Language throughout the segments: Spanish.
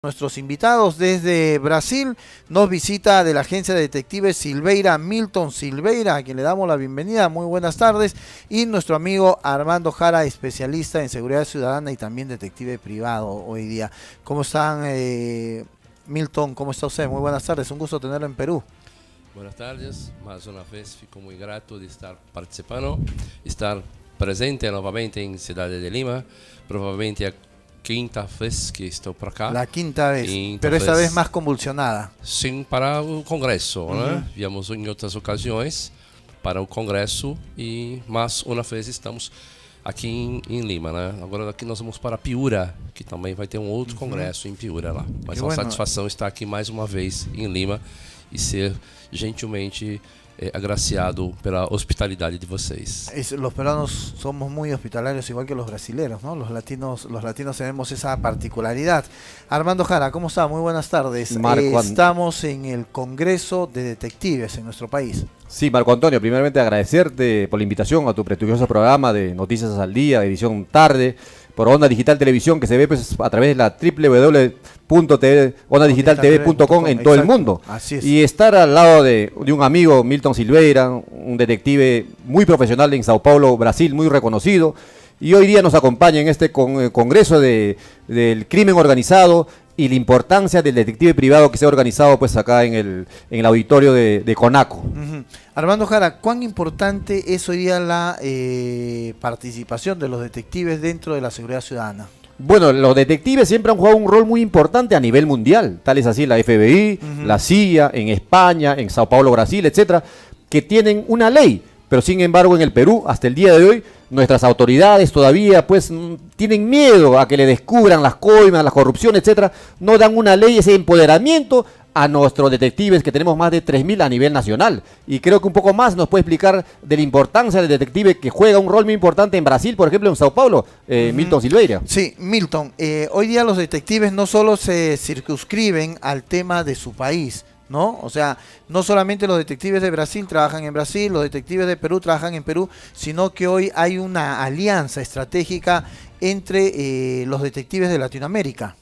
Nuestros invitados desde Brasil nos visita de la agencia de detectives Silveira, Milton Silveira, a quien le damos la bienvenida. Muy buenas tardes. Y nuestro amigo Armando Jara, especialista en seguridad ciudadana y también detective privado hoy día. ¿Cómo están, Milton? ¿Cómo está usted? Muy buenas tardes. Un gusto tenerlo en Perú. Buenas tardes. Más una vez fico muy grato de estar participando, estar presente novamente en Ciudad de Lima. Probablemente a quinta vez que estou por acá. La quinta vez, pero esta vez más convulsionada. Sim, para o Congresso, né? Viemos em outras ocasiões para o Congresso e mais uma vez estamos aqui em Lima, né? Agora aqui nós vamos para Piura, que também vai ter um outro congresso em Piura lá. Mas é uma satisfação estar aqui mais uma vez em Lima e ser gentilmente agraciado pela hospitalidade de vocês. Los peruanos somos muy hospitalarios, igual que los brasileros, ¿no? Los latinos tenemos esa particularidad. Armando Jara, ¿cómo está? Muy buenas tardes. Estamos en el Congreso de Detectives en nuestro país. Sí, Marco Antonio, primeramente agradecerte por la invitación a tu prestigioso programa de Noticias al Día, edición tarde, por Onda Digital Televisión, que se ve pues, a través de la www.ondadigitaltv.com en todo el mundo. Así es. Y estar al lado de un amigo, Milton Silveira, un detective muy profesional en Sao Paulo, Brasil, muy reconocido, y hoy día nos acompaña en este congreso del crimen organizado y la importancia del detective privado que se ha organizado pues acá en el auditorio de CONACO. Armando Jara, ¿cuán importante es hoy día la participación de los detectives dentro de la seguridad ciudadana? Bueno, los detectives siempre han jugado un rol muy importante a nivel mundial, tal es así la FBI, la CIA, en España, en Sao Paulo, Brasil, etcétera, que tienen una ley, pero sin embargo en el Perú, hasta el día de hoy, nuestras autoridades todavía pues tienen miedo a que le descubran las coimas, la corrupción, etcétera, no dan una ley, ese empoderamiento a nuestros detectives, que tenemos más de 3.000 a nivel nacional, y creo que un poco más nos puede explicar de la importancia del detective, que juega un rol muy importante en Brasil, por ejemplo en Sao Paulo, Milton Silveira. Sí, Milton, hoy día los detectives no solo se circunscriben al tema de su país, ¿no? O sea, no solamente los detectives de Brasil trabajan en Brasil, los detectives de Perú trabajan en Perú, sino que hoy hay una alianza estratégica entre los detectives de Latinoamérica.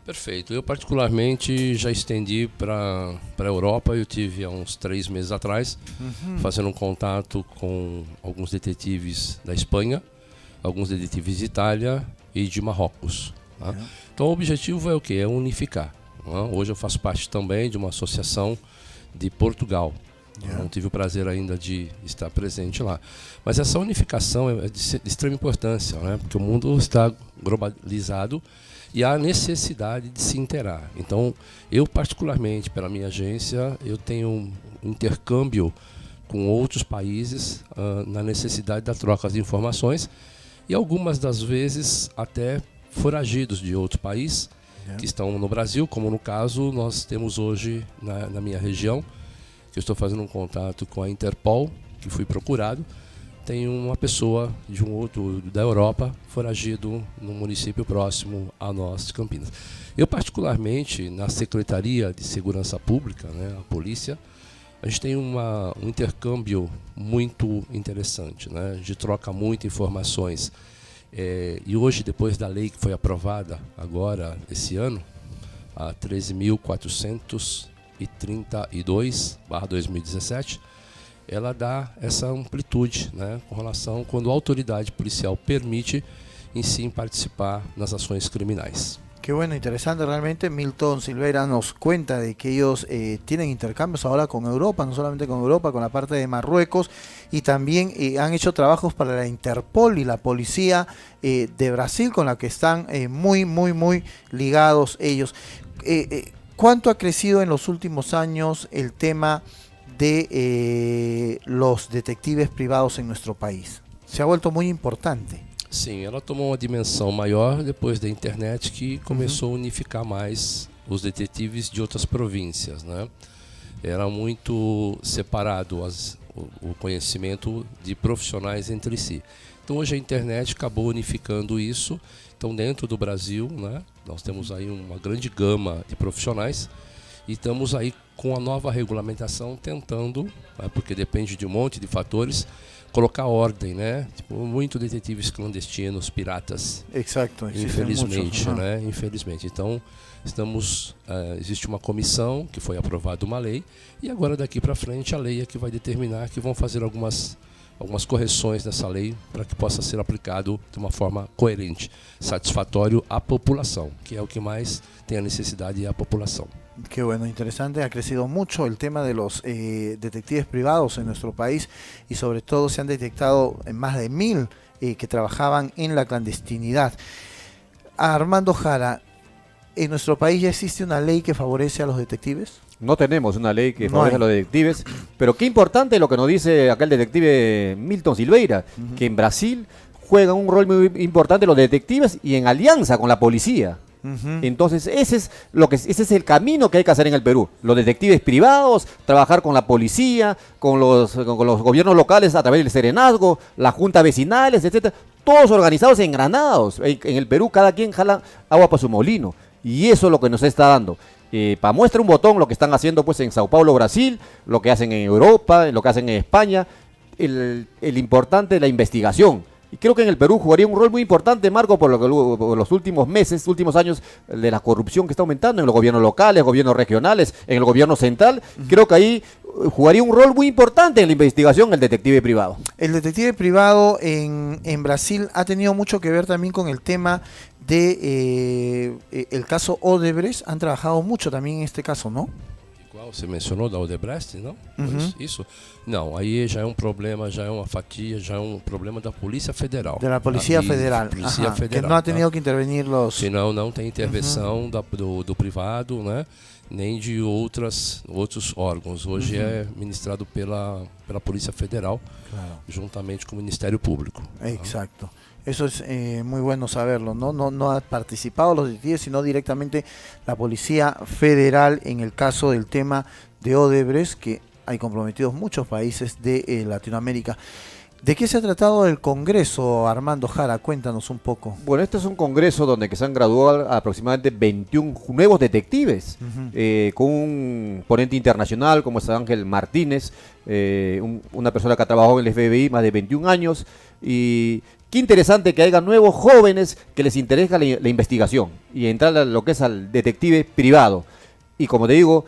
Perfeito. Eu particularmente já estendi para a Europa. Eu tive há uns 3 meses atrás fazendo um contato com alguns detetives da Espanha, alguns detetives de Itália e de Marrocos. Tá? Então o objetivo é o quê? É unificar. Tá? Hoje eu faço parte também de uma associação de Portugal. Não tive o prazer ainda de estar presente lá. Mas essa unificação é de extrema importância, né? Porque o mundo está globalizado e há necessidade de se interar. Então, eu particularmente, pela minha agência, eu tenho um intercâmbio com outros países na necessidade da troca de informações e algumas das vezes até foragidos de outro país que estão no Brasil, como no caso nós temos hoje na minha região, que eu estou fazendo um contato com a Interpol, que fui procurado. Tem uma pessoa de um outro da Europa foragido no município próximo a nós de Campinas. Eu particularmente na Secretaria de Segurança Pública, né, a polícia, a gente tem um intercâmbio muito interessante, né? A gente troca muitas informações. E hoje, depois da lei que foi aprovada agora esse ano, a 13.432/2017, ela dá essa amplitude, né, com relação quando a autoridade policial permite em si participar nas ações criminais. Qué bueno, interesante realmente. Milton Silveira nos cuenta de que ellos tienen intercambios ahora con Europa, no solamente con Europa, con la parte de Marruecos, y también han hecho trabajos para la Interpol y la policía de Brasil, con la que están muy ligados ellos. ¿Cuánto ha crecido en los últimos años el tema de los detectives privados en nuestro país? Se ha vuelto muy importante. Sim, ela tomou uma dimensão maior depois da internet, que começou a unificar mais os detetives de outras províncias, né? Era muito separado o conhecimento de profissionais entre si. Então hoje a internet acabou unificando isso. Então dentro do Brasil, né, nós temos aí uma grande gama de profissionais e estamos aí com a nova regulamentação tentando, né, porque depende de um monte de fatores, colocar ordem, né? Tipo, muito detetives clandestinos, piratas. Exacto. existen Infelizmente, muchos, ajá. né? Infelizmente. Então, existe uma comissão que foi aprovada uma lei e agora daqui para frente a lei é que vai determinar que vão fazer algumas correções nessa lei para que possa ser aplicado de uma forma coerente, satisfatório à população, que é o que mais tem a necessidade, é a população. Qué bueno, interesante. Ha crecido mucho el tema de los detectives privados en nuestro país y sobre todo se han detectado más de 1000 que trabajaban en la clandestinidad. Armando Jara, ¿en nuestro país ya existe una ley que favorece a los detectives? No tenemos una ley que No favorezca a hay. los detectives, pero qué importante lo que nos dice acá el detective Milton Silveira, que en Brasil juegan un rol muy importante los detectives y en alianza con la policía. Entonces ese es el camino que hay que hacer en el Perú. Los detectives privados, trabajar con la policía, con los gobiernos locales a través del serenazgo, las juntas vecinales, etcétera, todos organizados y engranados. En el Perú cada quien jala agua para su molino y eso es lo que nos está dando. Para muestra un botón lo que están haciendo pues en Sao Paulo, Brasil, lo que hacen en Europa, lo que hacen en España, el importante de la investigación. Y creo que en el Perú jugaría un rol muy importante, Marco, por los últimos meses, últimos años de la corrupción que está aumentando en los gobiernos locales, gobiernos regionales, en el gobierno central. Creo que ahí jugaría un rol muy importante en la investigación el detective privado. El detective privado en Brasil ha tenido mucho que ver también con el tema de el caso Odebrecht. Han trabajado mucho también en este caso, ¿no? Igual você mencionou da Odebrecht, não? Isso? Não, aí já é um problema, já é uma fatia, já é um problema da Polícia Federal. De la Policía Aí, Federal, Polícia ajá, Federal, que no ha tá? tenido que intervenir los... Senão não tem intervenção do privado, né? Nem de outros órgãos. Hoje é ministrado pela Polícia Federal, juntamente com o Ministério Público. Exacto. Eso es muy bueno saberlo, ¿no? No ha participado los detectives, sino directamente la Policía Federal en el caso del tema de Odebrecht, que hay comprometidos muchos países de Latinoamérica. ¿De qué se ha tratado el Congreso, Armando Jara? Cuéntanos un poco. Bueno, este es un congreso donde que se han graduado aproximadamente 21 nuevos detectives, con un ponente internacional como es Ángel Martínez, una persona que ha trabajado en el FBI más de 21 años. Y qué interesante que haya nuevos jóvenes que les interesa la investigación y entrar a lo que es al detective privado. Y como te digo,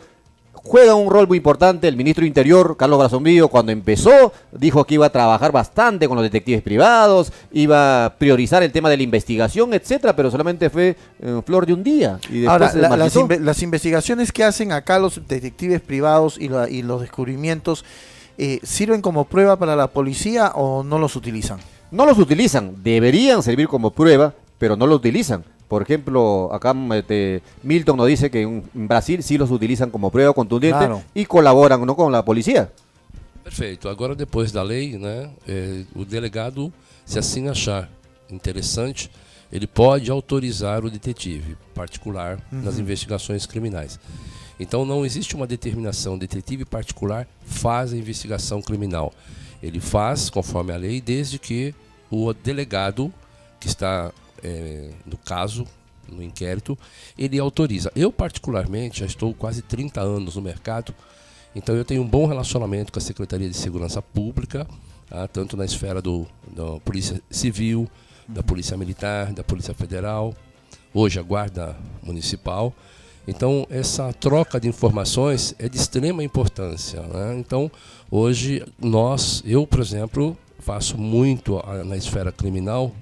juega un rol muy importante el ministro de Interior, Carlos Brasombillo, cuando empezó, dijo que iba a trabajar bastante con los detectives privados, iba a priorizar el tema de la investigación, etcétera, pero solamente fue flor de un día. Y después Ahora, se marchitó. las investigaciones que hacen acá los detectives privados y los descubrimientos, ¿sirven como prueba para la policía o no los utilizan? No los utilizan, deberían servir como prueba, pero no lo utilizan. Por ejemplo, acá Milton nos dice que en Brasil sí los utilizan como prueba contundente, Claro. y colaboran, ¿no?, con la policía. Perfeito. Agora, depois da lei, né, o delegado, se assim achar interessante, ele pode autorizar o detetive particular nas investigações criminais. Então, não existe uma determinação. O detetive particular faz a investigação criminal. Ele faz, conforme a lei, desde que o delegado que está no caso, no inquérito, ele autoriza. Eu, particularmente, já estou quase 30 anos no mercado, então eu tenho um bom relacionamento com a Secretaria de Segurança Pública, tanto na esfera da Polícia Civil, da Polícia Militar, da Polícia Federal, hoje a Guarda Municipal. Então, essa troca de informações é de extrema importância, né? Então, hoje, eu, por exemplo, faço muito na esfera criminal,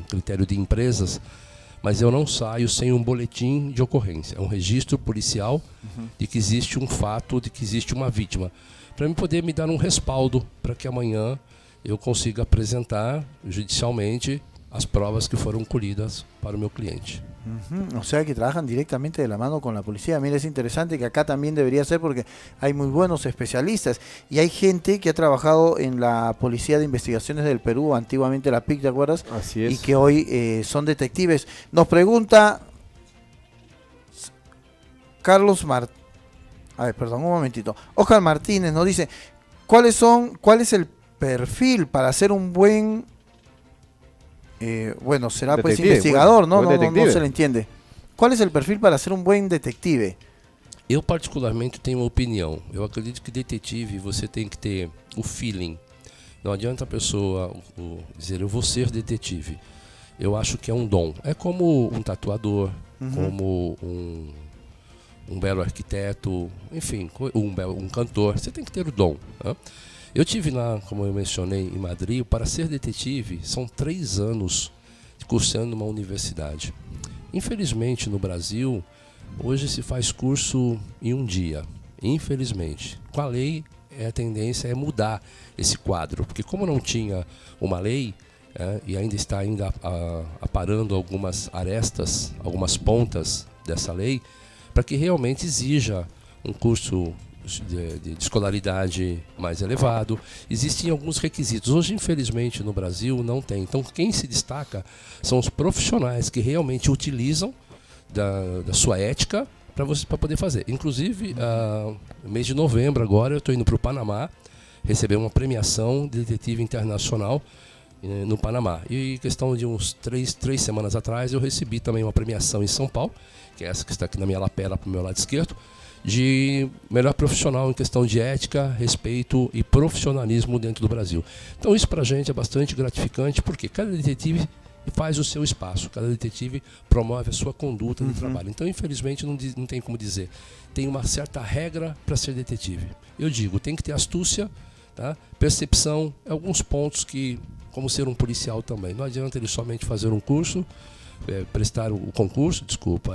critério de empresas, mas eu não saio sem um boletim de ocorrência, um registro policial de que existe um fato, de que existe uma vítima, para eu poder me dar um respaldo para que amanhã eu consiga apresentar judicialmente as provas que foram colhidas para o meu cliente. O sea que trabajan directamente de la mano con la policía. Mira, es interesante que acá también debería ser porque hay muy buenos especialistas y hay gente que ha trabajado en la Policía de Investigaciones del Perú, antiguamente la PIC, ¿te acuerdas? Así es. Y que hoy son detectives. Nos pregunta Carlos Martínez. A ver, perdón, un momentito. Oscar Martínez nos dice, ¿cuál es el perfil para ser un buen... bueno, será pues Detective, investigador, ¿no? buen No detective. se le entiende. ¿Cuál es el perfil para ser um bom detetive? Eu, particularmente, tenho uma opinião. Eu acredito que detetive você tem que ter o feeling. Não adianta a pessoa dizer, eu vou ser detetive. Eu acho que é um dom. É como um tatuador, como um belo arquiteto, enfim, um cantor. Você tem que ter o dom. Né? Eu tive lá, como eu mencionei, em Madrid. Para ser detetive, são 3 anos cursando numa universidade. Infelizmente, no Brasil, hoje se faz curso em um dia. Infelizmente. Com a lei, a tendência é mudar esse quadro. Porque como não tinha uma lei, e ainda está aparando algumas arestas, algumas pontas dessa lei, para que realmente exija um curso de escolaridade mais elevado. Existem alguns requisitos. Hoje, infelizmente, no Brasil não tem. Então, quem se destaca são os profissionais que realmente utilizam da sua ética para poder fazer. Inclusive, no mês de novembro agora, eu estou indo para o Panamá receber uma premiação de detetive internacional no Panamá. E questão de uns 3 semanas atrás, eu recebi também uma premiação em São Paulo, que é essa que está aqui na minha lapela para o meu lado esquerdo, de melhor profissional em questão de ética, respeito e profissionalismo dentro do Brasil. Então isso para a gente é bastante gratificante, porque cada detetive faz o seu espaço, cada detetive promove a sua conduta de trabalho. Então, infelizmente, não tem como dizer. Tem uma certa regra para ser detetive. Eu digo, tem que ter astúcia, tá? Percepção, alguns pontos que, como ser um policial também, não adianta ele somente fazer um curso, prestar o concurso,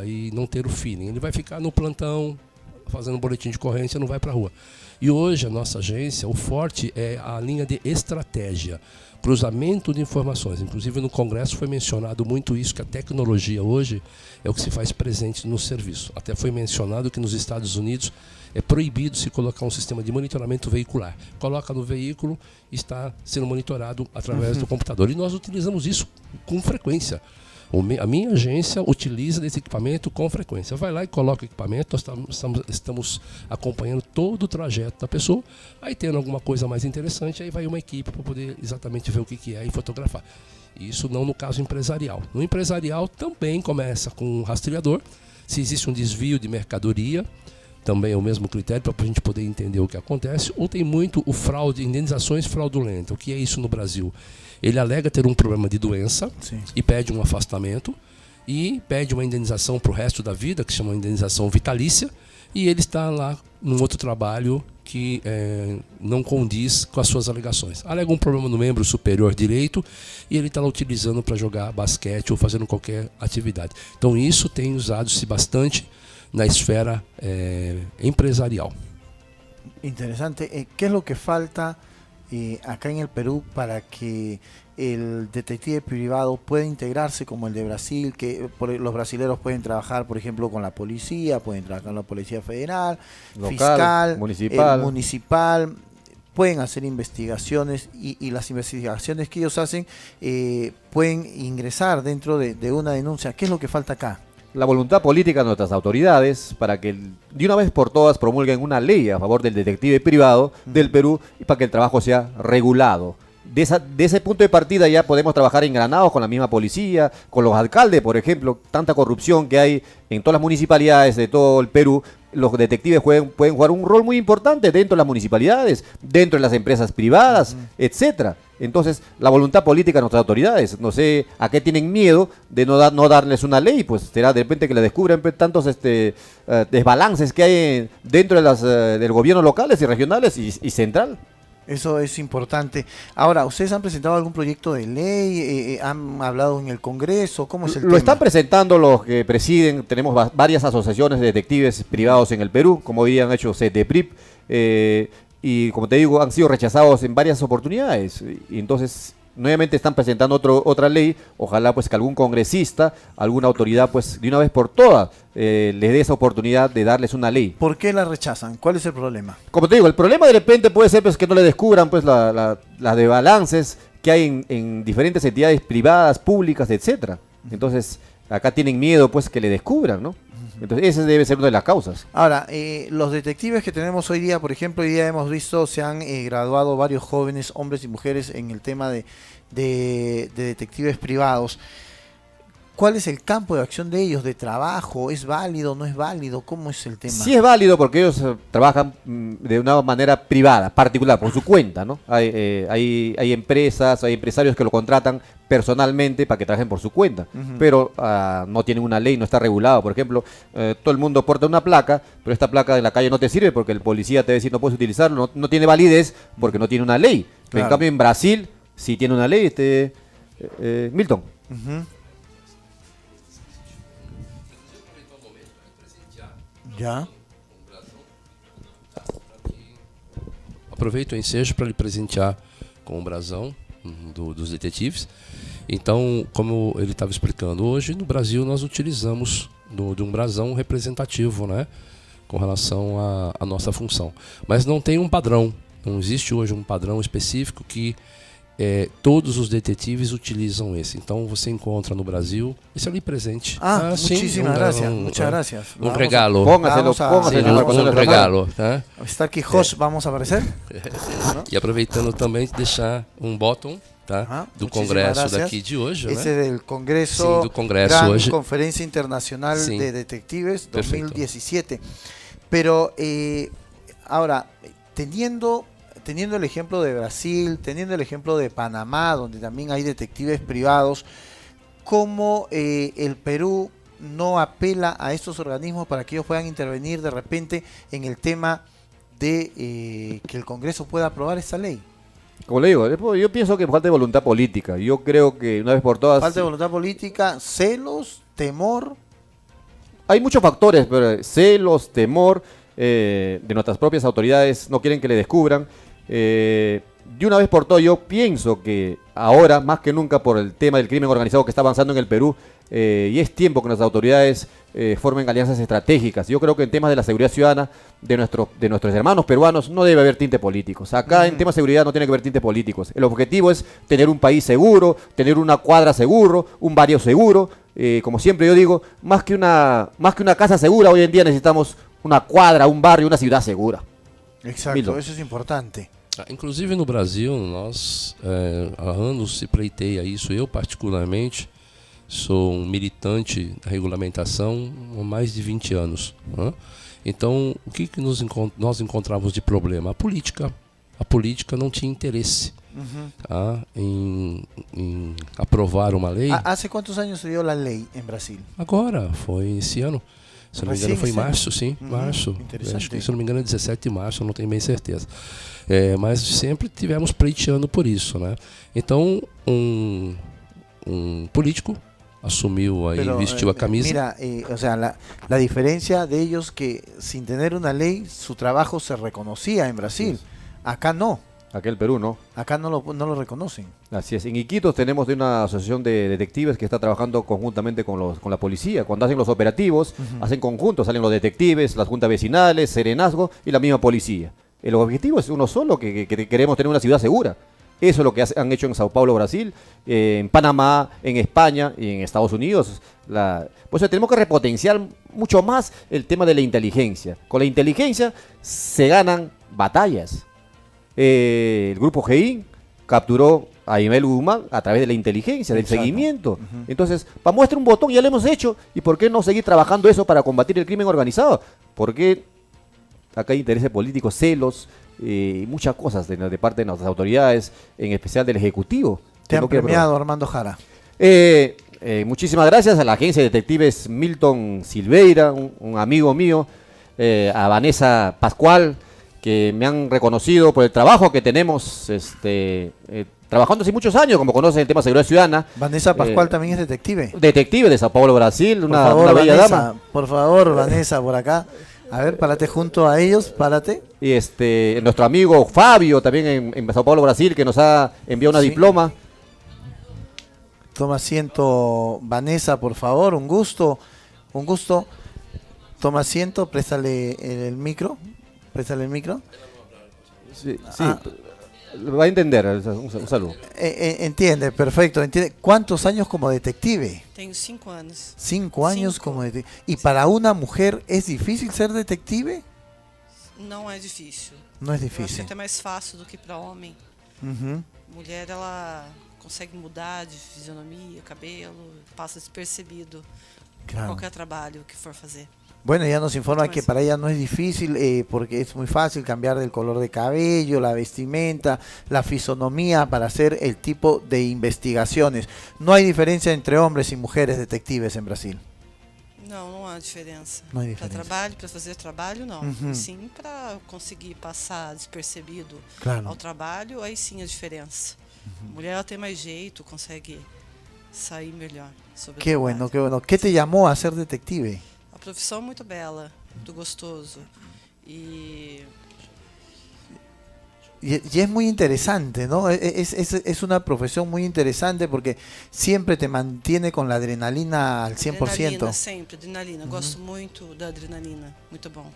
e não ter o feeling. Ele vai ficar no plantão, fazendo um boletim de ocorrência, não vai para a rua. E hoje a nossa agência, o forte é a linha de estratégia, cruzamento de informações. Inclusive no Congresso foi mencionado muito isso, que a tecnologia hoje é o que se faz presente no serviço. Até foi mencionado que nos Estados Unidos é proibido se colocar um sistema de monitoramento veicular. Coloca no veículo e está sendo monitorado através do computador. E nós utilizamos isso com frequência. A minha agência utiliza esse equipamento com frequência. Vai lá e coloca o equipamento, nós estamos acompanhando todo o trajeto da pessoa. Aí tendo alguma coisa mais interessante, aí vai uma equipe para poder exatamente ver o que é e fotografar. Isso não no caso empresarial. No empresarial também começa com um rastreador. Se existe um desvio de mercadoria, também é o mesmo critério para a gente poder entender o que acontece. Ou tem muito o fraude, indenizações fraudulentas. O que é isso no Brasil? Ele alega ter um problema de doença. Sim. E pede um afastamento e pede uma indenização para o resto da vida, que se chama indenização vitalícia, e ele está lá num outro trabalho que não condiz com as suas alegações. Alega um problema no membro superior direito e ele está lá utilizando para jogar basquete ou fazendo qualquer atividade. Então isso tem usado-se bastante na esfera empresarial. Interesante. ¿Qué es lo que falta acá en el Perú para que el detective privado pueda integrarse como el de Brasil, que los brasileros pueden trabajar, por ejemplo, con la policía, pueden trabajar con la policía federal, local, fiscal, municipal, pueden hacer investigaciones y las investigaciones que ellos hacen pueden ingresar dentro de una denuncia? ¿Qué es lo que falta acá? La voluntad política de nuestras autoridades para que de una vez por todas promulguen una ley a favor del detective privado del Perú y para que el trabajo sea regulado. De ese punto de partida ya podemos trabajar engranados con la misma policía, con los alcaldes, por ejemplo. Tanta corrupción que hay en todas las municipalidades de todo el Perú. Los detectives pueden jugar un rol muy importante dentro de las municipalidades, dentro de las empresas privadas, etcétera. Entonces, la voluntad política de nuestras autoridades, no sé a qué tienen miedo de no darles una ley, pues será de repente que le descubren tantos desbalances que hay dentro de del gobierno locales y regionales y central. Eso es importante. Ahora, ¿ustedes han presentado algún proyecto de ley? ¿Han hablado en el Congreso? ¿Cómo es el tema? Lo están presentando los que presiden. Tenemos varias asociaciones de detectives privados en el Perú, como habían hecho CEDEPRIP, y como te digo, han sido rechazados en varias oportunidades. Y entonces, nuevamente están presentando otra ley. Ojalá pues que algún congresista, alguna autoridad, pues de una vez por todas, les dé esa oportunidad de darles una ley. ¿Por qué la rechazan? ¿Cuál es el problema? Como te digo, el problema de repente puede ser pues que no le descubran pues las desbalances que hay en diferentes entidades privadas, públicas, etcétera. Entonces, acá tienen miedo pues que le descubran, ¿no? Entonces, esa debe ser una de las causas. Ahora, los detectives que tenemos hoy día, por ejemplo, hoy día hemos visto, se han graduado varios jóvenes, hombres y mujeres, en el tema de detectives privados. ¿Cuál es el campo de acción de ellos, de trabajo? ¿Es válido, no es válido? ¿Cómo es el tema? Sí es válido porque ellos trabajan de una manera privada, particular, por su cuenta, ¿no? Hay empresas, hay empresarios que lo contratan personalmente para que trabajen por su cuenta, pero no tienen una ley, no está regulado. Por ejemplo, todo el mundo porta una placa, pero esta placa en la calle no te sirve porque el policía te va a decir no puedes utilizarlo, no tiene validez porque no tiene una ley. Claro. En cambio en Brasil sí tiene una ley, Milton. Já. Aproveito o ensejo para lhe presentear com o brasão dos detetives. Então, como ele estava explicando, hoje no Brasil nós utilizamos de um brasão representativo, né, com relação à nossa função. Mas não tem um padrão, não existe hoje um padrão específico que todos os detetives utilizam esse. Então você encontra no Brasil esse ali presente. Muchísimas gracias. Muchas gracias. Un regalo. Póngaselo, un regalo. Tá? Está aqui, Roche, vamos aparecer? E aproveitando também de deixar um bottom, tá? Do congresso daqui de hoje. Esse né? é do congresso, sim, do congresso Gran hoje. Conferencia Internacional sim. de Detectives Perfecto. 2017. Pero ahora, teniendo el ejemplo de Brasil, teniendo el ejemplo de Panamá, donde también hay detectives privados, ¿cómo el Perú no apela a estos organismos para que ellos puedan intervenir de repente en el tema de que el Congreso pueda aprobar esta ley? Como le digo, yo pienso que falta de voluntad política. Yo creo que una vez por todas... Falta de voluntad política, celos, temor. Hay muchos factores, pero celos, temor de nuestras propias autoridades, no quieren que le descubran. De una vez por todas, yo pienso que ahora, más que nunca por el tema del crimen organizado que está avanzando en el Perú, y es tiempo que nuestras autoridades formen alianzas estratégicas. Yo creo que en temas de la seguridad ciudadana de nuestros hermanos peruanos no debe haber tinte políticos. Acá en temas de seguridad no tiene que haber tinte políticos. El objetivo es tener un país seguro, tener una cuadra seguro, un barrio seguro. Como siempre yo digo, más que una casa segura, hoy en día necesitamos una cuadra, un barrio, una ciudad segura. Exacto, Milton. Eso es importante. Inclusive no Brasil, nós há anos se pleiteia isso. Eu particularmente sou um militante da regulamentação há mais de 20 anos. Né? Então, o que nós encontrávamos de problema? A política não tinha interesse tá? em aprovar uma lei. ¿Hace quantos anos se deu a lei em Brasil? Agora, foi esse ano. Se não me engano foi em março, sim, março. Acho que, se não me engano é 17 de março, eu não tenho bem certeza. Mas sempre tivemos pleiteando por isso, né? Então, um político asumiu aí, vestiu a camisa. Mira, o sea, la diferencia de ellos que sin tener una ley, su trabajo se reconocía en Brasil. Acá no. Acá el Perú no. Acá no lo reconocen. Así es. En Iquitos tenemos de una asociación de detectives que está trabajando conjuntamente con la policía. Cuando hacen los operativos, hacen conjuntos, salen los detectives, las juntas vecinales, serenazgo y la misma policía. El objetivo es uno solo, que queremos tener una ciudad segura. Eso es lo que han hecho en Sao Paulo, Brasil, en Panamá, en España y en Estados Unidos. Pues tenemos que repotenciar mucho más el tema de la inteligencia. Con la inteligencia se ganan batallas. El grupo GEIN capturó a Imelda Guzmán a través de la inteligencia, del seguimiento. Entonces, para muestra un botón, ya lo hemos hecho. ¿Y por qué no seguir trabajando eso para combatir el crimen organizado? Porque acá hay intereses políticos, celos, muchas cosas de parte de nuestras autoridades, en especial del Ejecutivo. Te han premiado, Armando Jara. Muchísimas gracias a la agencia de detectives Milton Silveira, un amigo mío, a Vanessa Pascual, que me han reconocido por el trabajo que tenemos trabajando hace muchos años, como conocen el tema de seguridad ciudadana. Vanessa Pascual también es detective. Detective de Sao Paulo, Brasil, una bella Vanessa, dama. Por favor, Vanessa, por acá. A ver, párate junto a ellos, párate. Y nuestro amigo Fabio, también en Sao Paulo, Brasil, que nos ha enviado una diploma. Toma asiento, Vanessa, por favor, un gusto. Toma asiento, préstale el micro. Sí, va a entender, un saludo. Entiende, perfecto. Entiende. ¿Cuántos años como detective? Tengo 5 años. 5 años como detective. ¿Y para una mujer es difícil ser detective? Não é difícil. No es Eu acho difícil. até mais fácil do que para homem. Mulher, ela consegue mudar de fisionomia, cabelo, passa despercebido Claro. qualquer trabalho que for fazer. Bueno, ella nos informa Mucho que más. para ella no es difícil porque es muy fácil cambiar el color de cabello, la vestimenta, la fisonomía para hacer el tipo de investigaciones. No hay diferencia entre hombres y mujeres detectives en Brasil. Não, não há diferença. Não há Para diferença. trabalho, para fazer trabalho, não. Uhum. Sim, para conseguir passar despercebido Claro. ao trabalho, aí sim a diferença. A mulher ela tem mais jeito, consegue sair melhor sobre o Qué trabalho. bueno, qué bueno. ¿Qué te llamó a ser detective? A profissão é muito bela, muito gostoso. E Y es muy interesante, ¿no? Es una profesión muy interesante porque siempre te mantiene con la adrenalina al 100%. adrenalina, sempre, adrenalina. Gosto muito da adrenalina, muito bom.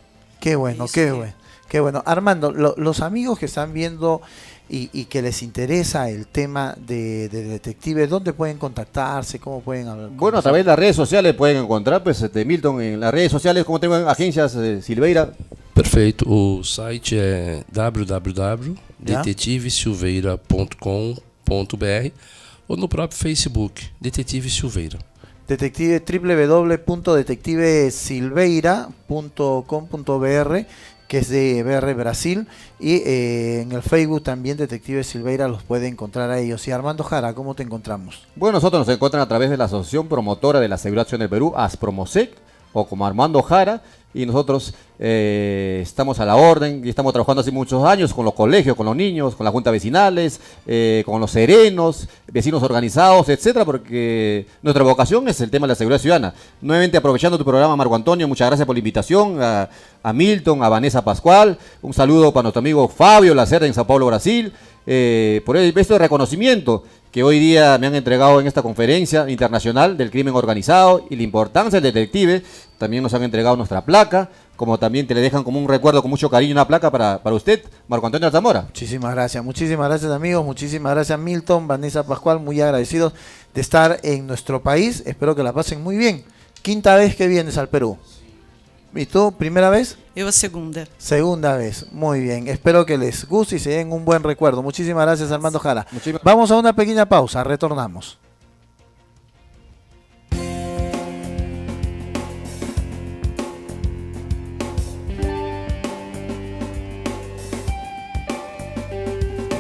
Qué bueno, Eso qué que- bueno. Qué bueno. Armando, los amigos que están viendo y que les interesa el tema de detective, ¿dónde pueden contactarse? ¿Cómo pueden hablar? con Bueno, a través de las redes sociales pueden encontrar, pues, Milton, en las redes sociales, como tengo en agencias Silveira. Perfeito. O site é www.detetivesilveira.com.br ou no próprio Facebook, Detetive Silveira. Detective www.detectivesilveira.com.br, que es de BR Brasil, y en el Facebook también Detective Silveira los puede encontrar a ellos. Y Armando Jara, ¿cómo te encontramos? Bueno, nosotros nos encuentran a través de la Asociación Promotora de la Seguridad Social del Perú, ASPROMOSEC, o como Armando Jara, y nosotros estamos a la orden y estamos trabajando hace muchos años con los colegios, con los niños, con las juntas vecinales, con los serenos, vecinos organizados, etcétera, porque nuestra vocación es el tema de la seguridad ciudadana. Nuevamente aprovechando tu programa, Marco Antonio, muchas gracias por la invitación, a Milton, a Vanessa Pascual, un saludo para nuestro amigo Fabio Lacerda en Sao Paulo, Brasil, por el beso de reconocimiento que hoy día me han entregado en esta conferencia internacional del crimen organizado y la importancia del detective. También nos han entregado nuestra placa, como también te le dejan como un recuerdo con mucho cariño una placa para usted, Marco Antonio Alzamora. Muchísimas gracias amigos, muchísimas gracias Milton, Vanessa Pascual, muy agradecidos de estar en nuestro país, espero que la pasen muy bien. Quinta vez que vienes al Perú. ¿Y tú, primera vez? Eu a segunda. Segunda vez, muy bien. Espero que les guste y se den un buen recuerdo. Muchísimas gracias, Armando Jara. Muchísimas- Vamos a una pequeña pausa, retornamos.